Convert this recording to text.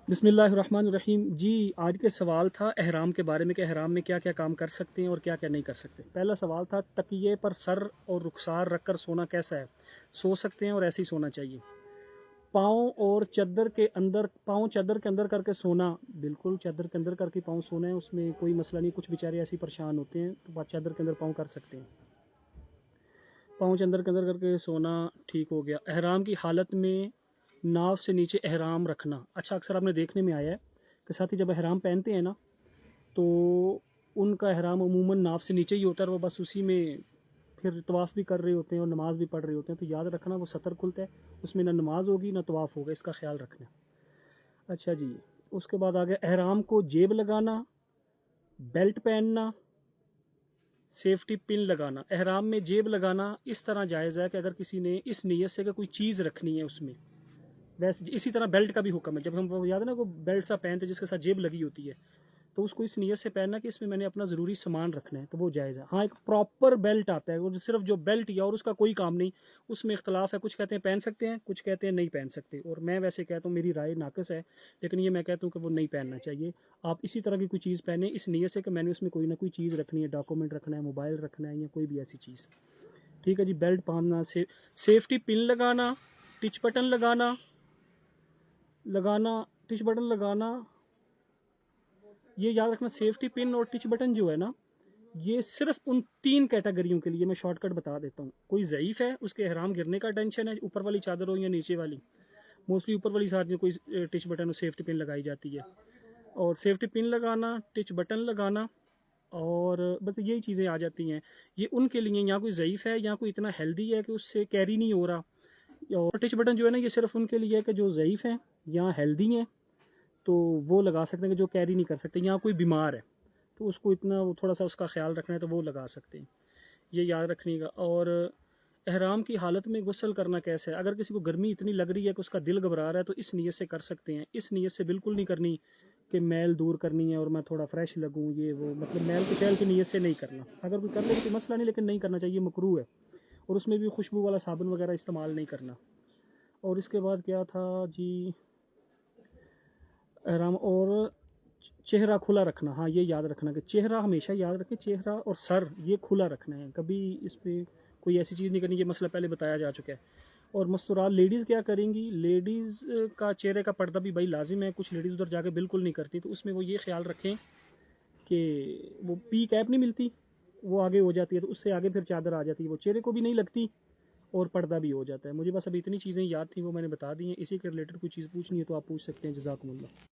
बिस्मिल्लाहिर्रहमानिर्रहीम जी। आज के सवाल था एहराम के बारे में कि एहराम में क्या क्या काम कर सकते हैं और क्या क्या नहीं कर सकते। पहला सवाल था तकिए पर सर और रुखसार रखकर सोना कैसा है। सो सकते हैं और ऐसे ही सोना चाहिए। पाँव और चादर के अंदर, पाँव चादर के अंदर करके सोना, बिल्कुल चादर के अंदर करके पाँव सोना है, उसमें कोई मसला नहीं। कुछ बेचारे ऐसे परेशान होते हैं तो चादर के अंदर पाँव कर सकते हैं। पाँव चादर के अंदर करके सोना ठीक हो गया। एहराम की हालत में नाव से नीचे एहराम रखना, अच्छा अक्सर आपने देखने में आया है कि साथी जब एहराम पहनते हैं ना तो उनका एहराम अमूमन नाव से नीचे ही होता है और वो बस उसी में फिर तवाफ़ भी कर रहे होते हैं और नमाज भी पढ़ रहे होते हैं। तो याद रखना वो सतर खुलता है, उसमें ना नमाज होगी ना तवाफ़ होगा, इसका ख्याल रखना। अच्छा जी, उसके बाद आ गया एहराम को जेब लगाना, बेल्ट पहनना, सेफ्टी पिन लगाना। एहराम में जेब लगाना इस तरह जायज़ है कि अगर किसी ने इस नीयत से कि कोई चीज़ रखनी है उसमें, वैसे इसी तरह बेल्ट का भी हुक्म है। जब हम वो याद है ना वो बेल्ट सा पहनते जिसके साथ जेब लगी होती है, तो उसको इस नीयत से पहनना कि इसमें मैंने अपना ज़रूरी सामान रखना है, तो वो जायज़ है। हाँ, एक प्रॉपर बेल्ट आता है, वो सिर्फ जो बेल्ट या और उसका कोई काम नहीं, उसमें इख्तलाफ है। कुछ कहते हैं पहन सकते हैं, कुछ कहते हैं नहीं पहन सकते, और मैं वैसे कहता हूँ, मेरी राय नाकस है, लेकिन ये मैं कहता हूँ कि वो नहीं पहनना चाहिए। आप इसी तरह की कोई चीज़ पहने इस नीयत से कि मैंने उसमें कोई ना कोई चीज़ रखनी है, डॉक्यूमेंट रखना है, मोबाइल रखना है, या कोई भी ऐसी चीज़। ठीक है जी। बेल्ट पहनना, सेफ्टी पिन लगाना, टिच बटन लगाना लगाना टिच बटन लगाना, ये याद रखना। सेफ्टी पिन और टिच बटन जो है ना, ये सिर्फ उन 3 कैटेगरियों के लिए, मैं शॉर्टकट बता देता हूँ। कोई ज़ईफ़ है, उसके एहराम गिरने का टेंशन है, ऊपर वाली चादर हो या नीचे वाली, मोस्टली ऊपर वाली साथ में कोई टिच बटन और सेफ्टी पिन लगाई जाती है। और सेफ्टी पिन लगाना, टिच बटन लगाना, और बस यही चीज़ें आ जाती हैं। ये उनके लिए, यहाँ कोई ज़ईफ़ है या कोई इतना हेल्दी है कि उससे कैरी नहीं हो रहा। और टिच बटन जो है ना, ये सिर्फ उनके लिए है कि जो ज़ईफ़ हैं या हेल्दी हैं, तो वो लगा सकते हैं। कि जो कैरी नहीं कर सकते, यहाँ कोई बीमार है तो उसको इतना वो थोड़ा सा उसका ख्याल रखना है, तो वो लगा सकते हैं। ये याद रखने का। और एहराम की हालत में गुस्ल करना कैसे है। अगर किसी को गर्मी इतनी लग रही है कि उसका दिल घबरा रहा है, तो इस नीयत से कर सकते हैं। इस नीयत से बिल्कुल नहीं करनी कि मैल दूर करनी है और मैं थोड़ा फ्रेश लगूँ, ये वो, मतलब मैल कुचैल की नीयत से नहीं करना। अगर कोई कर ले तो मसला नहीं, लेकिन नहीं करना चाहिए, मकरूह है। और उसमें भी खुशबू वाला साबुन वगैरह इस्तेमाल नहीं करना। और इसके बाद क्या था जी, एहराम और चेहरा खुला रखना। हाँ, ये याद रखना कि चेहरा हमेशा याद रखें, चेहरा और सर ये खुला रखना है, कभी इस पर कोई ऐसी चीज़ नहीं करनी। ये मसला पहले बताया जा चुका है। और मस्तूरात लेडीज़ क्या करेंगी, लेडीज़ का चेहरे का पर्दा भी भाई लाजिम है। कुछ लेडीज़ उधर जाके बिल्कुल नहीं करती, तो उसमें वो ये ख्याल रखें कि वो पी कैप नहीं मिलती, वो आगे हो जाती है, तो उससे आगे फिर चादर आ जाती है, वो चेहरे को भी नहीं लगती और पर्दा भी हो जाता है। मुझे बस अभी इतनी चीज़ें याद थी, वो मैंने बता दी हैं। इसी के रिलेटेड कोई चीज़ पूछनी है तो आप पूछ सकते हैं। जज़ाकुमुल्लाह।